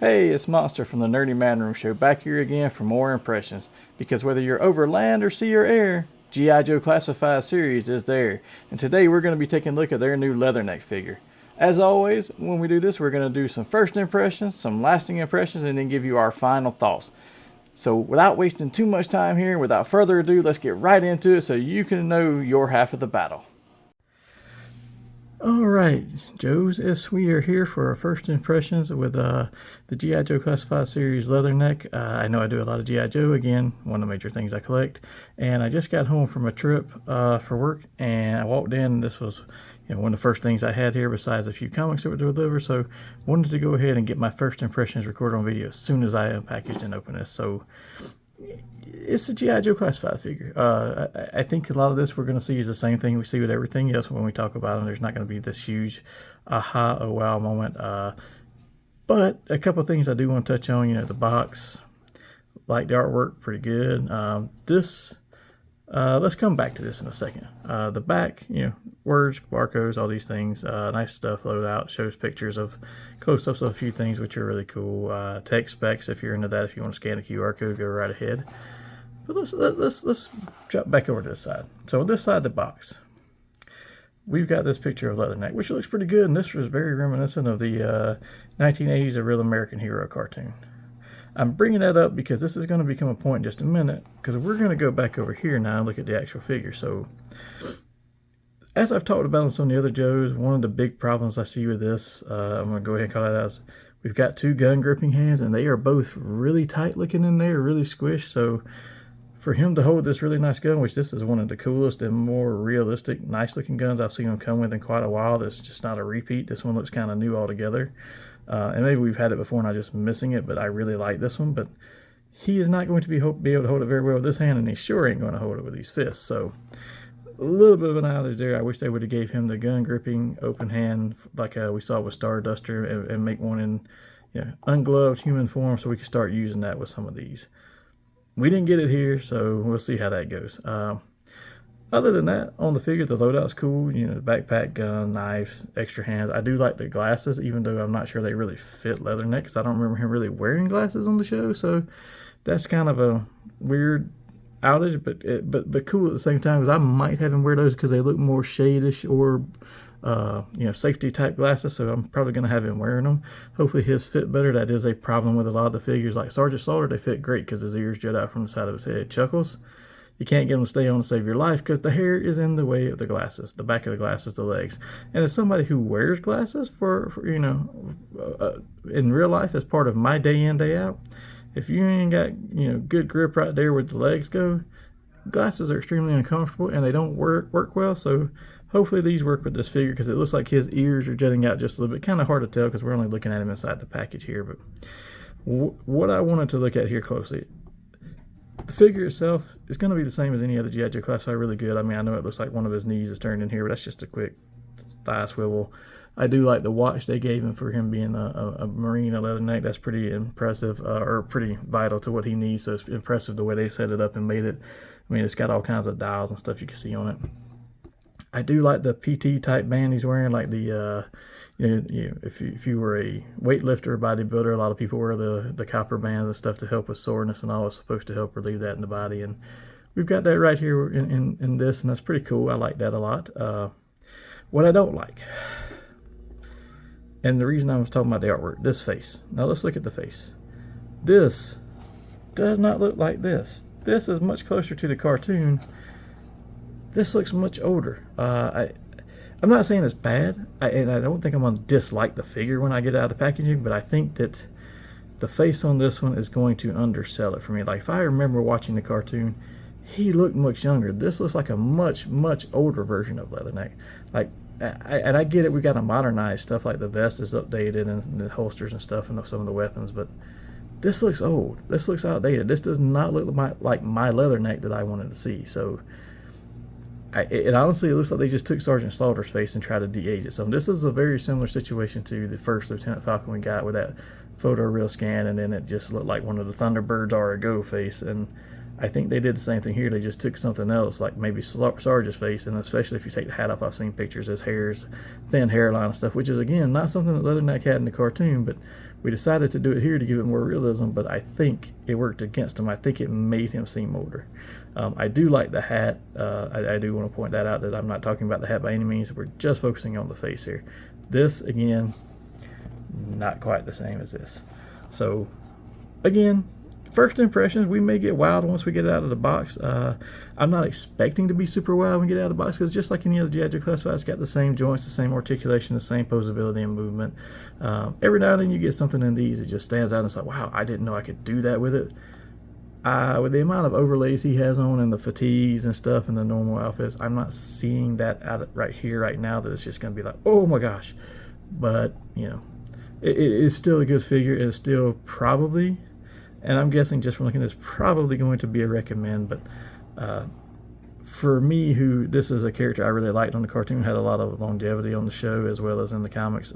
Hey, it's Monster from the Nerdy Man Room Show, back here again for more impressions. Because whether you're over land or sea or air, G.I. Joe Classified Series is there. And today we're going to be taking a look at their new Leatherneck figure. As always, when we do this, we're going to do some first impressions, some lasting impressions, and then give you our final thoughts. So without wasting too much time here, without further ado, let's get right into it so you can know your half of the battle. Alright, Joes, yes, we are here for our first impressions with the G.I. Joe Classified Series Leatherneck. I know I do a lot of G.I. Joe, again, one of the major things I collect. And I just got home from a trip for work, and I walked in, and this was one of the first things I had here besides a few comics that were delivered. So wanted to go ahead and get my first impressions recorded on video as soon as I unpackaged and opened this. So it's a G.I. Joe Classified figure. I think a lot of this we're going to see is the same thing we see with everything else when we talk about them. There's not going to be this huge aha, oh wow moment. But a couple of things I do want to touch on. The box, like the artwork, pretty good. Let's come back to this in a second. The back, words, barcodes, all these things, nice stuff loaded out. Shows pictures of close-ups of a few things which are really cool. Tech specs, if you're into that, if you want to scan a QR code, go right ahead. But let's drop back over to this side. So on this side of the box, we've got this picture of Leatherneck, which looks pretty good, and this was very reminiscent of the 1980s A Real American Hero cartoon. I'm bringing that up because this is going to become a point in just a minute, because we're going to go back over here now and look at the actual figure. So, as I've talked about on some of the other Joes, one of the big problems I see with this, I'm going to go ahead and call that out, we've got two gun gripping hands, and they are both really tight looking in there, really squished. So, for him to hold this really nice gun, which this is one of the coolest and more realistic, nice looking guns I've seen him come with in quite a while. That's just not a repeat. This one looks kind of new altogether. And maybe we've had it before and I'm just missing it, but I really like this one. But he is not going to be able to hold it very well with this hand, and he sure ain't going to hold it with these fists. So a little bit of an outage there. I wish they would have gave him the gun gripping open hand like we saw with Starduster, and make one in ungloved human form so we can start using that with some of these. We didn't get it here, so we'll see how that goes. Other than that, on the figure, the loadout's cool. The backpack, gun, knife, extra hands. I do like the glasses, even though I'm not sure they really fit Leatherneck, because I don't remember him really wearing glasses on the show. So that's kind of a weird outage, but cool at the same time, because I might have him wear those because they look more shadish or safety type glasses. So I'm probably going to have him wearing them. Hopefully his fit better. That is a problem with a lot of the figures. Like Sergeant Slaughter, they fit great because his ears jut out from the side of his head. Chuckles, you can't get them to stay on to save your life because the hair is in the way of the glasses, the back of the glasses, the legs. And as somebody who wears glasses for in real life as part of my day in, day out, if you ain't got good grip right there where the legs go, glasses are extremely uncomfortable and they don't work well. So hopefully these work with this figure, because it looks like his ears are jutting out just a little bit. Kind of hard to tell because we're only looking at him inside the package here. But what I wanted to look at here closely, the figure itself is going to be the same as any other G.I. Joe Classified. Really good. I mean, I know it looks like one of his knees is turned in here, but that's just a quick thigh swivel. I do like the watch they gave him for him being a Marine, a Leatherneck. That's pretty impressive, or pretty vital to what he needs. So it's impressive the way they set it up and made it. I mean, it's got all kinds of dials and stuff you can see on it. I do like the PT type band he's wearing, like the if you were a weightlifter or bodybuilder, a lot of people wear the copper bands and stuff to help with soreness and all. It's supposed to help relieve that in the body, and we've got that right here in this, and that's pretty cool. I like that a lot. What I don't like, and the reason I was talking about the artwork, this face. Now let's look at the face. This does not look like this. This is much closer to the cartoon. This looks much older. I'm not saying it's bad, and I don't think I'm going to dislike the figure when I get it out of the packaging, but I think that the face on this one is going to undersell it for me. Like, if I remember watching the cartoon, he looked much younger. This looks like a much, much older version of Leatherneck. Like, and I get it, we got to modernize stuff, like the vest is updated and the holsters and stuff and some of the weapons, but this looks old. This looks outdated. This does not look like my Leatherneck that I wanted to see. So it honestly, it looks like they just took Sergeant Slaughter's face and tried to de-age it. So this is a very similar situation to the first Lieutenant Falcon we got with that photoreal scan, and then it just looked like one of the Thunderbirds are a go face. And I think they did the same thing here. They just took something else, like maybe Sarge's face, and especially if you take the hat off, I've seen pictures, his hair's thin hairline and stuff, which is, again, not something that Leatherneck had in the cartoon, but We decided to do it here to give it more realism, but I think it worked against him. I think it made him seem older. I do like the hat. I do want to point that out, that I'm not talking about the hat by any means. We're just focusing on the face here. This, again, not quite the same as this. So, again, first impressions, we may get wild once we get it out of the box. I'm not expecting to be super wild when we get it out of the box, because just like any other G.I. Joe Classified, it's got the same joints, the same articulation, the same posability and movement. Every now and then you get something in these that just stands out and it's like, wow, I didn't know I could do that with it. With the amount of overlays he has on and the fatigues and stuff and the normal outfits, I'm not seeing that out right here, right now, that it's just going to be like, oh my gosh. But, you know, it is still a good figure. It's still probably, and I'm guessing just from looking at this, probably going to be a recommend. But for me, who this is a character I really liked on the cartoon, had a lot of longevity on the show as well as in the comics,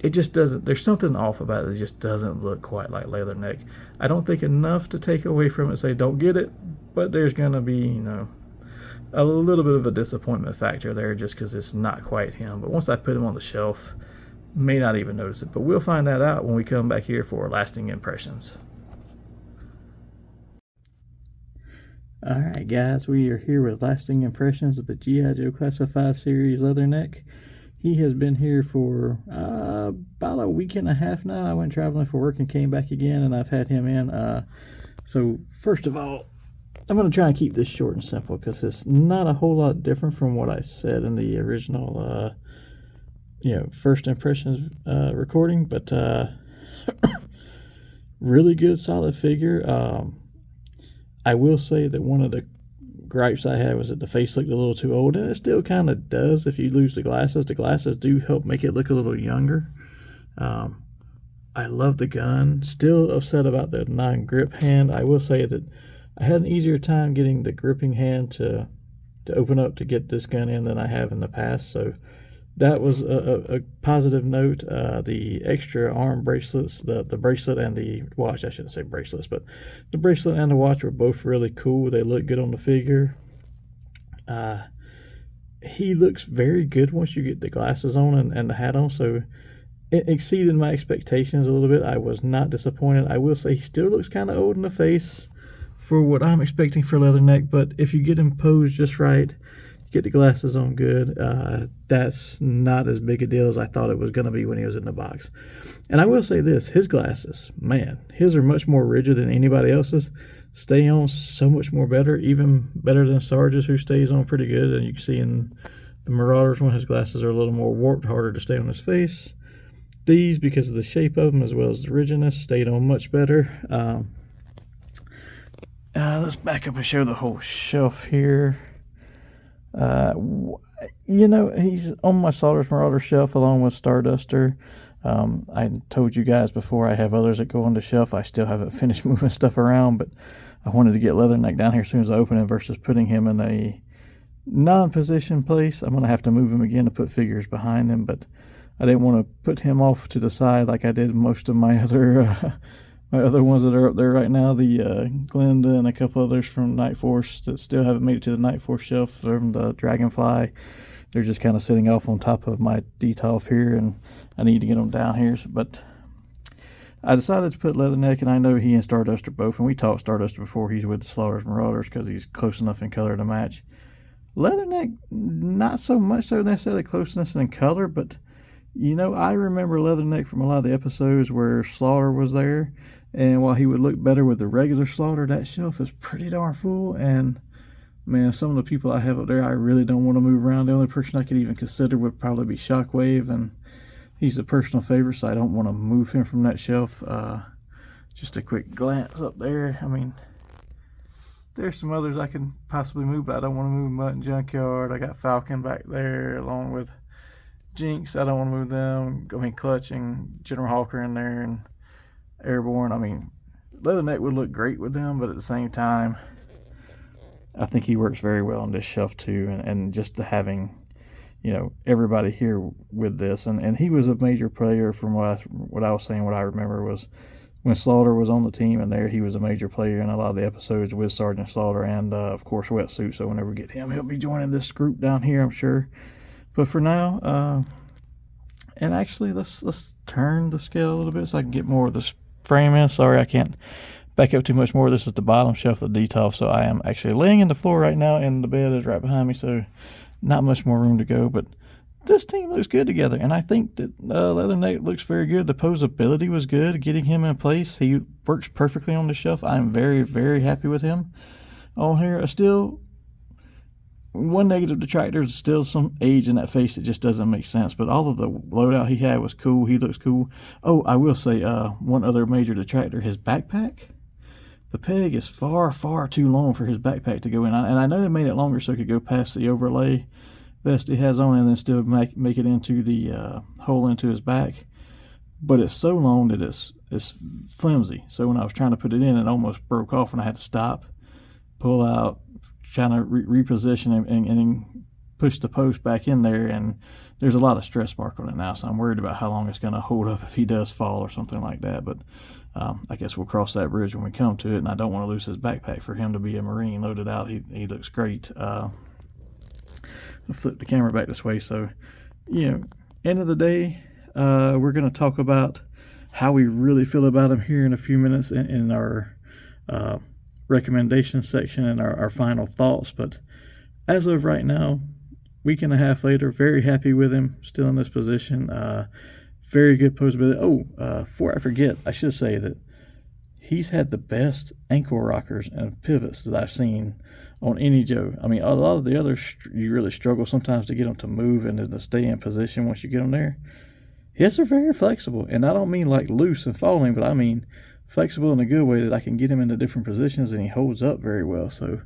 it just doesn't, there's something off about it. It just doesn't look quite like Leatherneck. I don't think enough to take away from it and say don't get it, but there's going to be, you know, a little bit of a disappointment factor there just because it's not quite him. But once I put him on the shelf, may not even notice it. But we'll find that out when we come back here for lasting impressions. Alright guys, we are here with lasting impressions of the G.I. Joe Classified series Leatherneck. He has been here for about a week and a half now. I went traveling for work and came back again, and I've had him in. So first of all, I'm going to try and keep this short and simple because it's not a whole lot different from what I said in the original, first impressions recording. But really good, solid figure. I will say that one of the gripes I had was that the face looked a little too old, and it still kind of does if you lose the glasses. The glasses do help make it look a little younger. I love the gun. Still upset about the non-grip hand. I will say that I had an easier time getting the gripping hand to open up to get this gun in than I have in the past, so that was a positive note. The extra arm bracelets, the bracelet and the watch, I shouldn't say bracelets, but the bracelet and the watch were both really cool. They look good on the figure. He looks very good once you get the glasses on and the hat on, so it exceeded my expectations a little bit. I was not disappointed. I will say he still looks kind of old in the face for what I'm expecting for Leatherneck, but if you get him posed just right, get the glasses on good, that's not as big a deal as I thought it was going to be when he was in the box. And I will say this, his glasses, man, his are much more rigid than anybody else's. Stay on so much more better, even better than Sarge's, who stays on pretty good. And you can see in the Marauders one, his glasses are a little more warped, harder to stay on his face. These, because of the shape of them as well as the rigidness, stayed on much better. Let's back up and show the whole shelf here. He's on my Slaughter's Marauder shelf along with Starduster. I told you guys before I have others that go on the shelf. I still haven't finished moving stuff around, but I wanted to get Leatherneck down here as soon as I open it versus putting him in a non-position place. I'm going to have to move him again to put figures behind him, but I didn't want to put him off to the side like I did most of my other ones that are up there right now, the Glenda and a couple others from Night Force that still haven't made it to the Night Force shelf, from the Dragonfly. They're just kind of sitting off on top of my Detolf here, and I need to get them down here. But I decided to put Leatherneck, and I know he and Starduster both, and we talked Starduster before he's with the Slaughter's Marauders because he's close enough in color to match. Leatherneck, not so much so necessarily closeness in color, but I remember Leatherneck from a lot of the episodes where Slaughter was there, and while he would look better with the regular Slaughter, that shelf is pretty darn full, and man, some of the people I have up there I really don't want to move around. The only person I could even consider would probably be Shockwave, and he's a personal favorite, so I don't want to move him from that shelf. Just a quick glance up there. I mean, there's some others I can possibly move, but I don't want to move Mutt and Junkyard. I got Falcon back there along with Jinx. I don't want to move them. I mean, Clutch and General Hawker in there and Airborne. I mean, Leatherneck would look great with them, but at the same time, I think he works very well on this shelf too. And just having, everybody here with this. And he was a major player from what I was saying. What I remember was when Slaughter was on the team, and there he was a major player in a lot of the episodes with Sergeant Slaughter and, of course, Wetsuit. So whenever we get him, he'll be joining this group down here, I'm sure. But for now, And actually, let's turn the scale a little bit so I can get more of this frame in. Sorry, I can't back up too much more. This is the bottom shelf of the Detolf, so I am actually laying in the floor right now, and the bed is right behind me, so not much more room to go. But this team looks good together, and I think that Leatherneck looks very good. The posability was good, getting him in place. He works perfectly on the shelf. I'm very, very happy with him on here. Still, one negative detractor is still some age in that face that just doesn't make sense. But all of the loadout he had was cool. He looks cool. Oh, I will say one other major detractor, his backpack. The peg is far, far too long for his backpack to go in. And I know they made it longer so it could go past the overlay vest he has on and then still make it into the hole into his back. But it's so long that it's flimsy. So when I was trying to put it in, it almost broke off and I had to stop, pull out, trying to reposition and push the post back in there. And there's a lot of stress mark on it now, so I'm worried about how long it's going to hold up if he does fall or something like that. But I guess we'll cross that bridge when we come to it, and I don't want to lose his backpack. For him to be a Marine loaded out, he looks great. I'll flip the camera back this way. So, end of the day, we're going to talk about how we really feel about him here in a few minutes in our recommendation section and our final thoughts. But as of right now, week and a half later, very happy with him, still in this position. Very good posability. Before I forget, I should say that he's had the best ankle rockers and pivots that I've seen on any Joe. I mean, a lot of the others, you really struggle sometimes to get them to move and to stay in position once you get them there. His are very flexible, and I don't mean like loose and falling, but I mean flexible in a good way that I can get him into different positions, and he holds up very well. So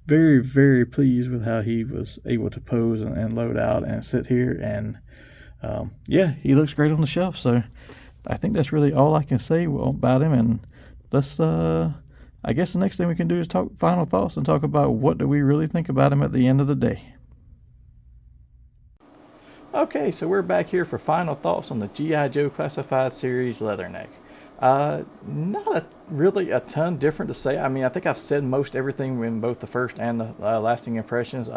very, very pleased with how he was able to pose and load out and sit here. And he looks great on the shelf. So I think that's really all I can say about him. And let's, I guess the next thing we can do is talk final thoughts and talk about what do we really think about him at the end of the day. Okay, so we're back here for final thoughts on the G.I. Joe Classified Series Leatherneck. Not really a ton different to say. I mean, I think I've said most everything in both the first and the lasting impressions.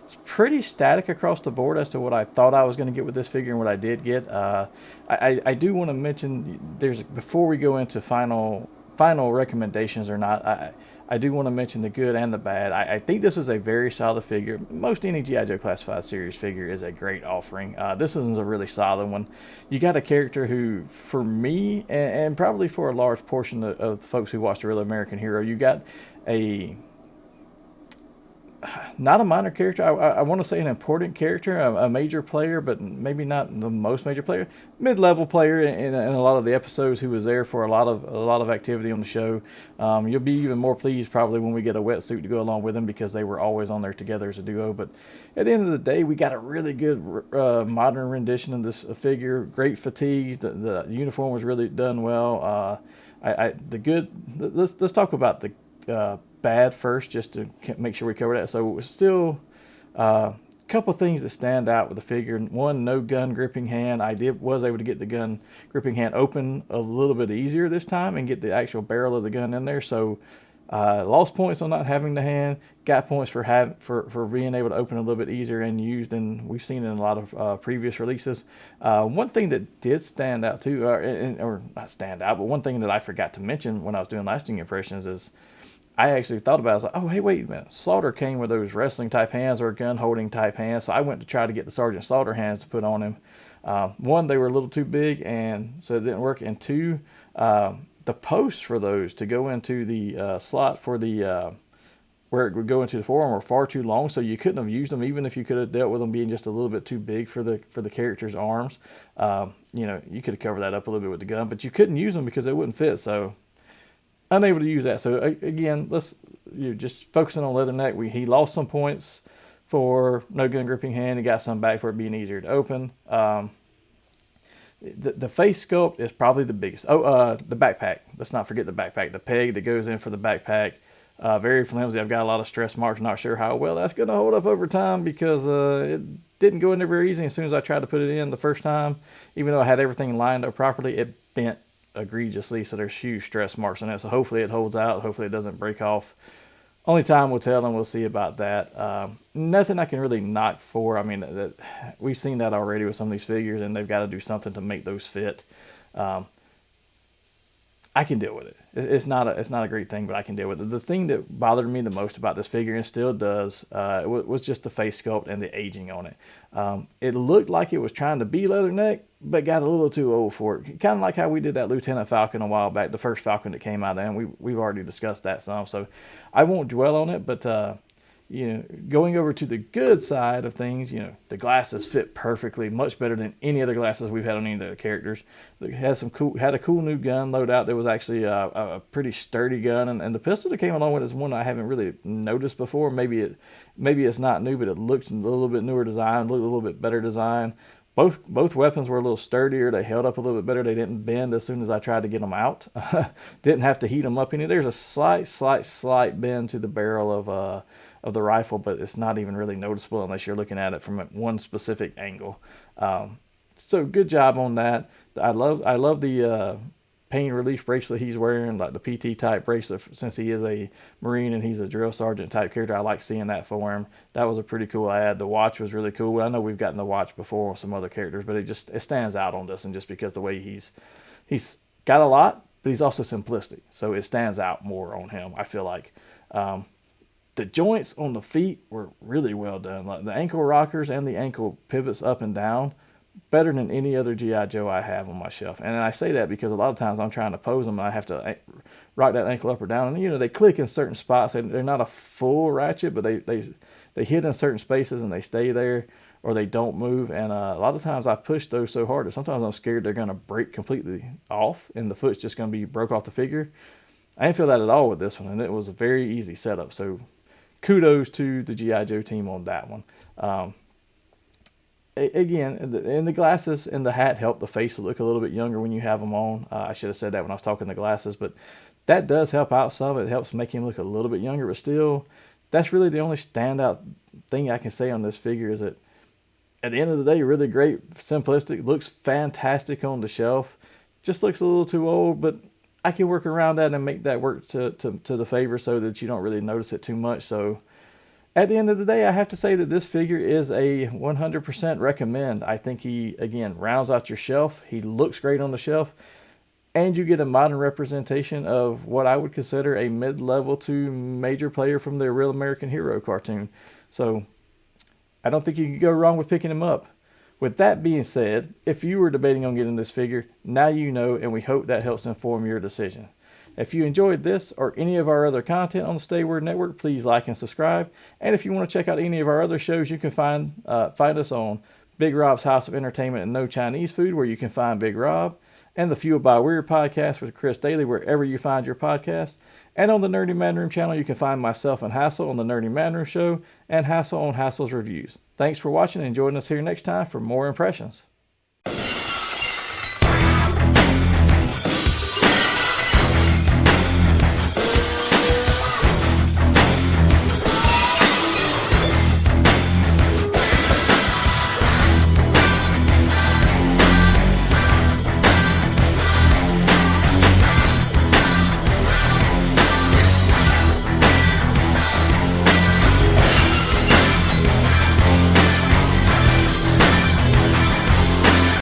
It's pretty static across the board as to what I thought I was going to get with this figure and what I did get. I do want to mention, before we go into final recommendations or not, I do want to mention the good and the bad. I think this is a very solid figure. Most any G.I. Joe Classified Series figure is a great offering. This is a really solid one. You got a character who, for me, and probably for a large portion of the folks who watch The Real American Hero, you got not a minor character. I want to say an important character, a major player, but maybe not the most major player. Mid-level player in a lot of the episodes who was there for a lot of activity on the show. You'll be even more pleased probably when we get a wetsuit to go along with them because they were always on there together as a duo. But at the end of the day, we got a really good modern rendition of this figure. Great fatigues. The uniform was really done well. Let's talk about the bad first, just to make sure we cover that. So still a couple things that stand out with the figure. One, no gun gripping hand. I was able to get the gun gripping hand open a little bit easier this time and get the actual barrel of the gun in there. So lost points on not having the hand, got points for being able to open a little bit easier and used, and we've seen in a lot of previous releases. One thing that did stand out too, or not stand out, but one thing that I forgot to mention when I was doing lasting impressions is I actually thought about it. I was like, oh, hey, wait a minute. Slaughter came with those wrestling type hands or gun holding type hands. So I went to try to get the Sergeant Slaughter hands to put on him. One, they were a little too big, and so it didn't work. And two, the posts for those to go into the slot for the where it would go into the forearm were far too long, so you couldn't have used them even if you could have dealt with them being just a little bit too big for the character's arms. You could have covered that up a little bit with the gun, but you couldn't use them because they wouldn't fit. So unable to use that. So again, just focusing on Leatherneck. He lost some points for no gun gripping hand. He got some back for it being easier to open. The face sculpt is probably the biggest. The backpack. Let's not forget the backpack. The peg that goes in for the backpack. Very flimsy. I've got a lot of stress marks. Not sure how well that's going to hold up over time because it didn't go in there very easy. As soon as I tried to put it in the first time, even though I had everything lined up properly, it bent egregiously. So there's huge stress marks on it. So hopefully it holds out. Hopefully it doesn't break off only time will tell, and we'll see about that. Nothing I can really knock for. I mean, we've seen that already with some of these figures, and they've got to do something to make those fit. I can deal with it. It's not a great thing, but I can deal with it. The thing that bothered me the most about this figure, and still does, was just the face sculpt and the aging on it. It looked like it was trying to be Leatherneck, but got a little too old for it. Kind of like how we did that Lieutenant Falcon a while back, the first Falcon that came out, and we've already discussed that some, so I won't dwell on it. But going over to the good side of things, the glasses fit perfectly, much better than any other glasses we've had on any of the characters. It had a cool new gun loadout that was actually a pretty sturdy gun, and the pistol that came along with it is one I haven't really noticed before. Maybe it's not new, but it looked a little bit newer design, looked a little bit better design. Both weapons were a little sturdier. They held up a little bit better. They didn't bend as soon as I tried to get them out. Didn't have to heat them up any. There's a slight bend to the barrel of the rifle, but it's not even really noticeable unless you're looking at it from one specific angle. So good job on that. I love the pain relief bracelet he's wearing, like the PT type bracelet, since he is a Marine and he's a drill sergeant type character. I like seeing that for him. That was a pretty cool ad. The watch was really cool. I know we've gotten the watch before with some other characters, but it stands out on this, and just because the way he's got a lot, but he's also simplistic, so it stands out more on him, I feel like. The joints on the feet were really well done. Like the ankle rockers and the ankle pivots up and down, better than any other G.I. Joe I have on my shelf. And I say that because a lot of times I'm trying to pose them and I have to rock that ankle up or down. And, they click in certain spots. They're not a full ratchet, but they hit in certain spaces and they stay there, or they don't move. And a lot of times I push those so hard that sometimes I'm scared they're going to break completely off and the foot's just going to be broke off the figure. I didn't feel that at all with this one, and it was a very easy setup. So kudos to the G.I. Joe team on that one. Again, and the glasses and the hat help the face look a little bit younger when you have them on. I should have said that when I was talking the glasses, but that does help out some. It helps make him look a little bit younger, but still, that's really the only standout thing I can say on this figure, is that at the end of the day, really great, simplistic, looks fantastic on the shelf. Just looks a little too old, but I can work around that and make that work to the favor so that you don't really notice it too much. So at the end of the day, I have to say that this figure is a 100% recommend. I think he, again, rounds out your shelf. He looks great on the shelf, and you get a modern representation of what I would consider a mid-level to major player from the Real American Hero cartoon. So I don't think you can go wrong with picking him up. With that being said, if you were debating on getting this figure, now you know, and we hope that helps inform your decision. If you enjoyed this or any of our other content on the Stay Word Network, please like and subscribe. And if you want to check out any of our other shows, you can find us on Big Rob's House of Entertainment and No Chinese Food, where you can find Big Rob, and the Fueled by Weird podcast with Chris Daly, wherever you find your podcast. And on the Nerdy Man Room channel, you can find myself and Hassel on the Nerdy Man Room show, and Hassel on Hassel's Reviews. Thanks for watching, and join us here next time for more impressions.